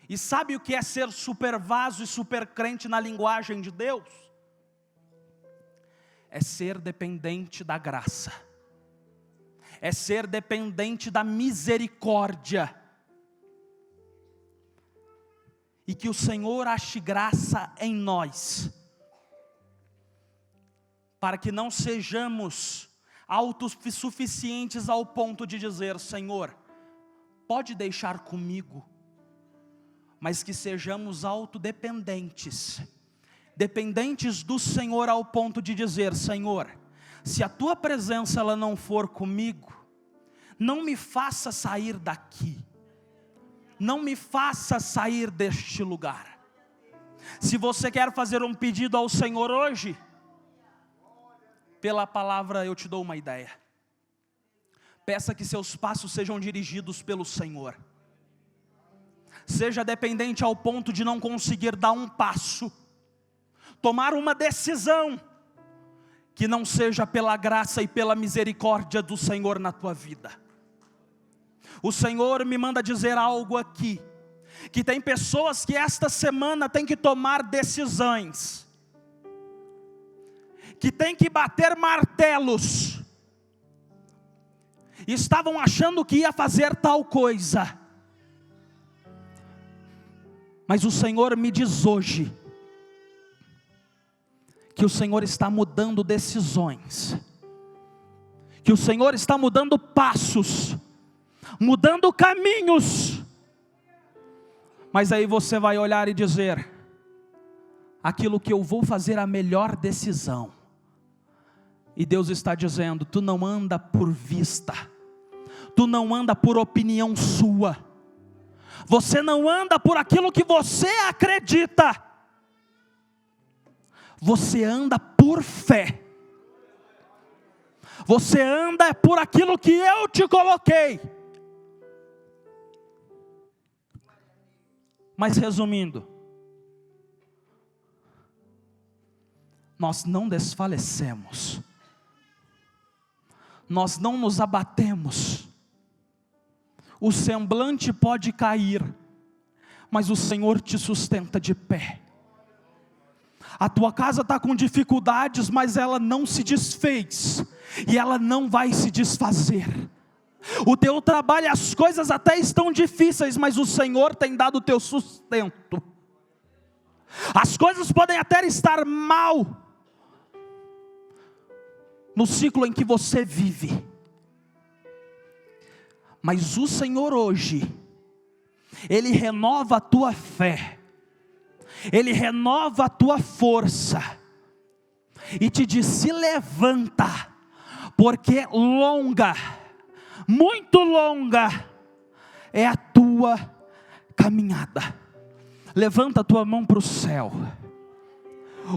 E sabe o que é ser super vaso e super crente na linguagem de Deus? É ser dependente da graça. É ser dependente da misericórdia. E que o Senhor ache graça em nós, para que não sejamos autossuficientes ao ponto de dizer: Senhor, pode deixar comigo, mas que sejamos autodependentes, dependentes do Senhor ao ponto de dizer: Senhor, se a tua presença ela não for comigo, não me faça sair daqui, não me faça sair deste lugar. Se você quer fazer um pedido ao Senhor hoje, pela palavra eu te dou uma ideia. Peça que seus passos sejam dirigidos pelo Senhor. Seja dependente ao ponto de não conseguir dar um passo, tomar uma decisão, que não seja pela graça e pela misericórdia do Senhor na tua vida. O Senhor me manda dizer algo aqui, que tem pessoas que esta semana têm que tomar decisões, que têm que bater martelos, estavam achando que ia fazer tal coisa, mas o Senhor me diz hoje, que o Senhor está mudando decisões, que o Senhor está mudando passos, mudando caminhos, mas aí você vai olhar e dizer: aquilo que eu vou fazer a melhor decisão, e Deus está dizendo: tu não anda por vista, tu não anda por opinião sua, você não anda por aquilo que você acredita, você anda por fé, você anda por aquilo que eu te coloquei. Mas resumindo, nós não desfalecemos, nós não nos abatemos. O semblante pode cair, mas o Senhor te sustenta de pé. A tua casa está com dificuldades, mas ela não se desfez, e ela não vai se desfazer. O teu trabalho, as coisas até estão difíceis, mas o Senhor tem dado o teu sustento. As coisas podem até estar mal no ciclo em que você vive, mas o Senhor hoje, Ele renova a tua fé, Ele renova a tua força, e te diz: se levanta, porque longa, muito longa é a tua caminhada. Levanta a tua mão para o céu.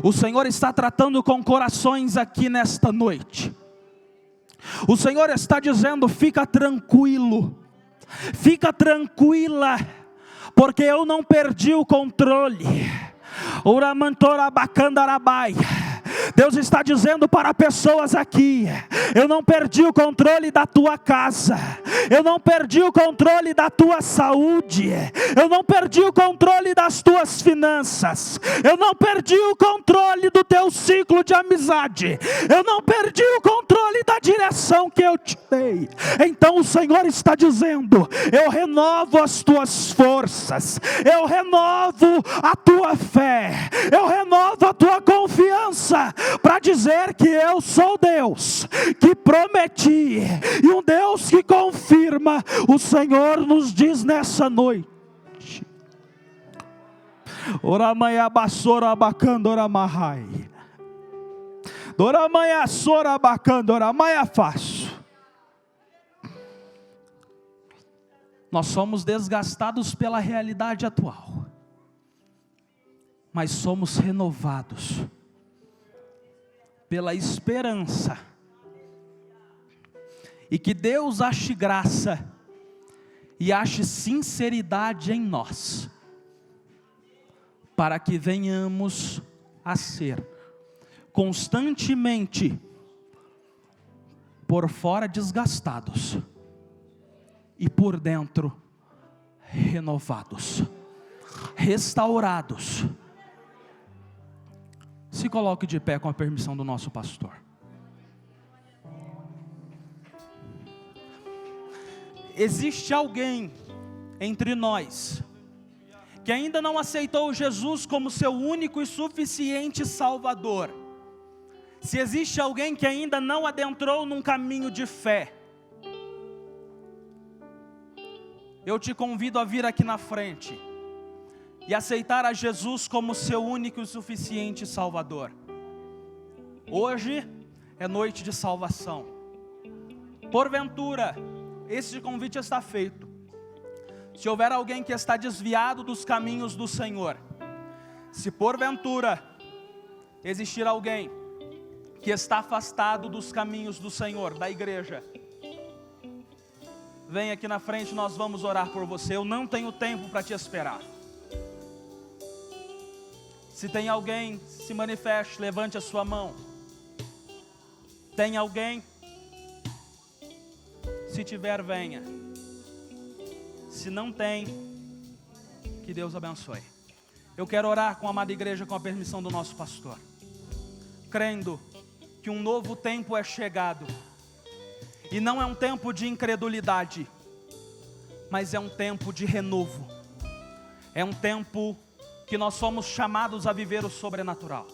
O Senhor está tratando com corações aqui nesta noite. O Senhor está dizendo: fica tranquilo, fica tranquila, porque eu não perdi o controle. Deus está dizendo para pessoas aqui: eu não perdi o controle da tua casa, eu não perdi o controle da tua saúde, eu não perdi o controle das tuas finanças, eu não perdi o controle do teu ciclo de amizade, eu não perdi o controle da direção que eu te dei. Então o Senhor está dizendo: eu renovo as tuas forças, eu renovo a tua fé, eu renovo a tua confiança, para dizer que eu sou Deus que prometi, e um Deus que confirma. O Senhor nos diz nessa noite: Oramaya basora abacando oramahai, Doramaya sora abacando oramaya faço. Nós somos desgastados pela realidade atual, mas somos renovados pela esperança, e que Deus ache graça e ache sinceridade em nós, para que venhamos a ser constantemente por fora desgastados e por dentro renovados, restaurados. Se coloque de pé com a permissão do nosso pastor. Existe alguém entre nós que ainda não aceitou Jesus como seu único e suficiente Salvador. Se existe alguém que ainda não adentrou num caminho de fé, eu te convido a vir aqui na frente e aceitar a Jesus como seu único e suficiente Salvador. Hoje é noite de salvação. Porventura, esse convite está feito. Se houver alguém que está desviado dos caminhos do Senhor, se porventura existir alguém que está afastado dos caminhos do Senhor, da igreja, vem aqui na frente, nós vamos orar por você. Eu não tenho tempo para te esperar. Se tem alguém, se manifeste, levante a sua mão. Tem alguém? Se tiver, venha. Se não tem, que Deus abençoe. Eu quero orar com a amada igreja com a permissão do nosso pastor, crendo que um novo tempo é chegado. E não é um tempo de incredulidade, mas é um tempo de renovo. É um tempo que nós somos chamados a viver o sobrenatural.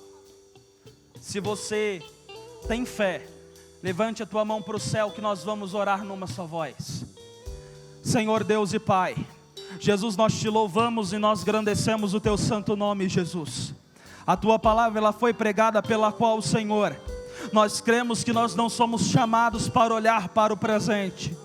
Se você tem fé, levante a tua mão para o céu, que nós vamos orar numa só voz. Senhor Deus e Pai, Jesus, nós te louvamos e nós engrandecemos o teu santo nome, Jesus. A tua palavra, ela foi pregada pela qual, Senhor, nós cremos que nós não somos chamados para olhar para o presente,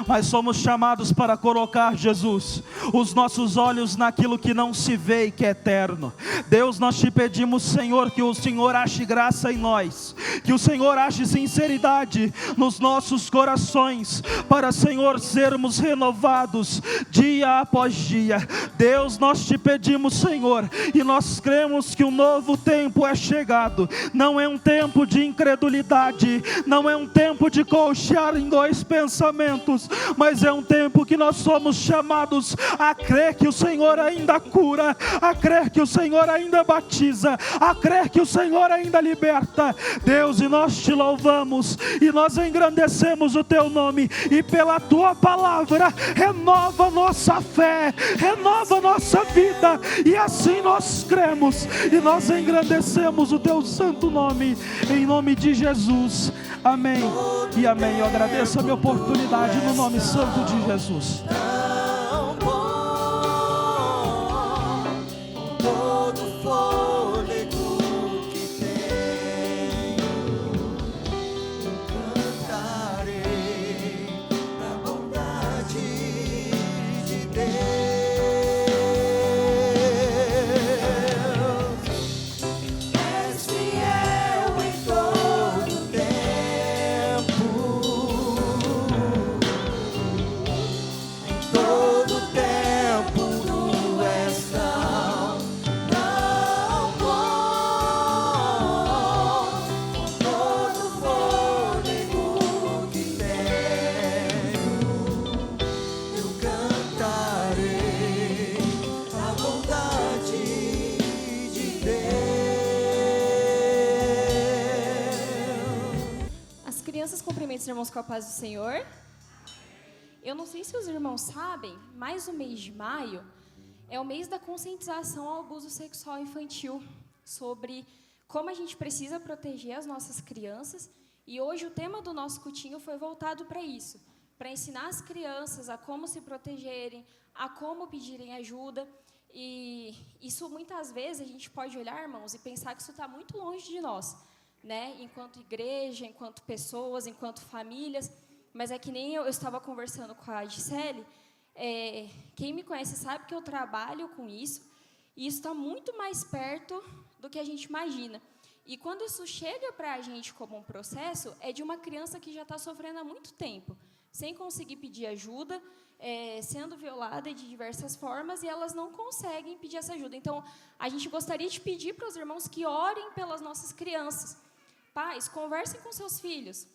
mas somos chamados para colocar, Jesus, os nossos olhos naquilo que não se vê e que é eterno. Deus, nós te pedimos, Senhor, que o Senhor ache graça em nós, que o Senhor ache sinceridade nos nossos corações, para, Senhor, sermos renovados dia após dia. Deus, nós te pedimos, Senhor, e nós cremos que um novo tempo é chegado. Não é um tempo de incredulidade, não é um tempo de cochear em dois pensamentos, mas é um tempo que nós somos chamados a crer que o Senhor ainda cura, a crer que o Senhor ainda batiza, a crer que o Senhor ainda liberta. Deus, e nós te louvamos e nós engrandecemos o teu nome, e pela tua palavra renova nossa fé, renova nossa vida, e assim nós cremos e nós engrandecemos o teu santo nome, em nome de Jesus. Amém e amém. Eu agradeço a minha oportunidade no nome santo de Jesus. Tão bom, todo fôlego que tenho, cantarei a bondade de Deus. És fiel em todo tempo. Crianças, cumprimentos os irmãos com a paz do Senhor. Eu não sei se os irmãos sabem, mas o mês de maio é o mês da conscientização ao abuso sexual infantil, sobre como a gente precisa proteger as nossas crianças. E hoje o tema do nosso cultinho foi voltado para isso, para ensinar as crianças a como se protegerem, a como pedirem ajuda. E isso, muitas vezes, a gente pode olhar, irmãos, e pensar que isso está muito longe de nós, né? Enquanto igreja, enquanto pessoas, enquanto famílias. Mas é que nem eu estava conversando com a Gisele, quem me conhece sabe que eu trabalho com isso, e isso está muito mais perto do que a gente imagina. E quando isso chega para a gente como um processo, é de uma criança que já está sofrendo há muito tempo, sem conseguir pedir ajuda, sendo violada de diversas formas, e elas não conseguem pedir essa ajuda. Então, a gente gostaria de pedir para os irmãos que orem pelas nossas crianças. Pais, conversem com seus filhos,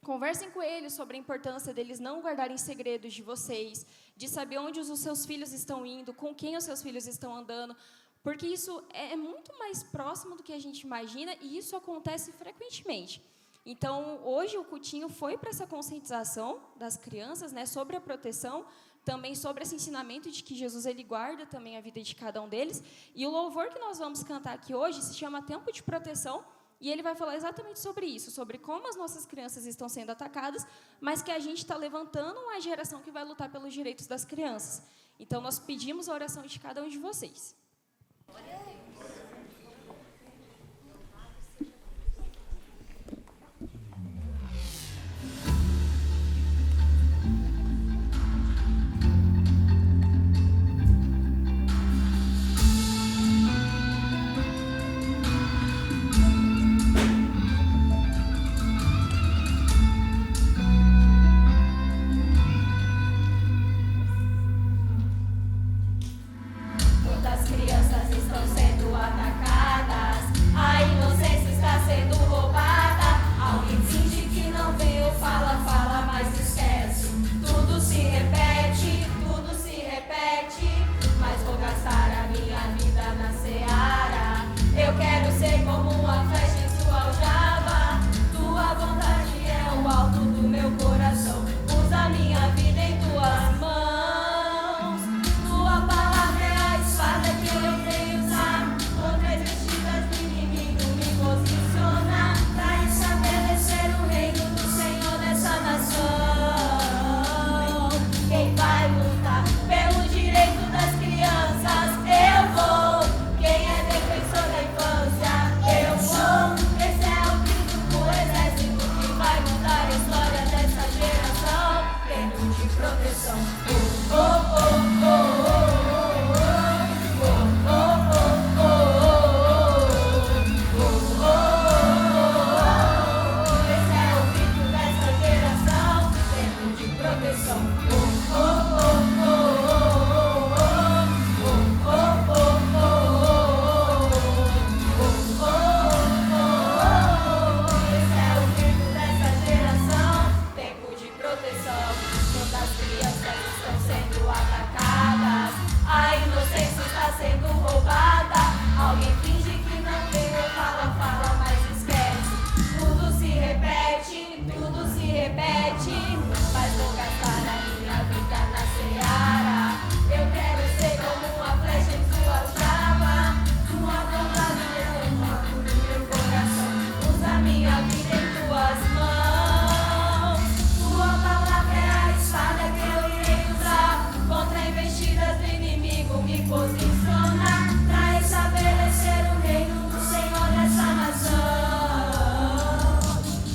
conversem com eles sobre a importância deles não guardarem segredos de vocês, de saber onde os seus filhos estão indo, com quem os seus filhos estão andando, porque isso é muito mais próximo do que a gente imagina, e isso acontece frequentemente. Então, hoje o cultinho foi para essa conscientização das crianças, né, sobre a proteção, também sobre esse ensinamento de que Jesus ele guarda também a vida de cada um deles. E o louvor que nós vamos cantar aqui hoje se chama Tempo de Proteção, e ele vai falar exatamente sobre isso, sobre como as nossas crianças estão sendo atacadas, mas que a gente está levantando uma geração que vai lutar pelos direitos das crianças. Então, nós pedimos a oração de cada um de vocês. Muitas crianças estão sendo atacadas, a inocência está sendo roubada. Alguém finge que não viu, fala, mas esquece. Tudo se repete, mas vou gastar a minha vida na seara. Eu quero ser como uma flecha em sua aljava. Tua vontade é o alto do meu coração. Usa minha vida em tuas mãos. Tua palavra é a espada que eu tenho usar contra as vestidas do inimigo, me posiciona pra estabelecer o reino do Senhor nessa nação. Quem vai lutar pelo direito das crianças? Eu vou. Quem é defensor da infância? Eu vou. Esse é o grito do exército que vai mudar a história dessa geração. Tempo de proteção. Oh, oh, oh, oh. Esse é o grito dessa geração, tempo de proteção. Esse é o grito dessa geração, tempo de proteção. Muitas crianças estão sendo atacadas, a inocência está sendo roubada. Alguém finge que não viu, fala, mas esquece. Tudo se repete, mas vou gastar a minha vida na seara. Eu quero ser como uma flecha em sua aljava. Tua vontade é o foco do meu coração. Usa minha vida em tuas mãos. Tua palavra é a espada que eu irei usar contra investidas do inimigo, me posiciona pra estabelecer o reino do Senhor nessa nação.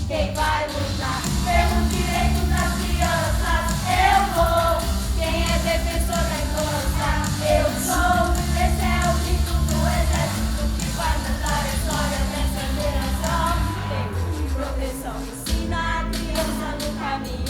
Quem vai lutar pelo direito das crianças? Eu vou. Quem é defensor da infância? Eu sou. Esse é o grito do exército que vai mudar a história dessa geração. Tempo de proteção, ensina a criança no caminho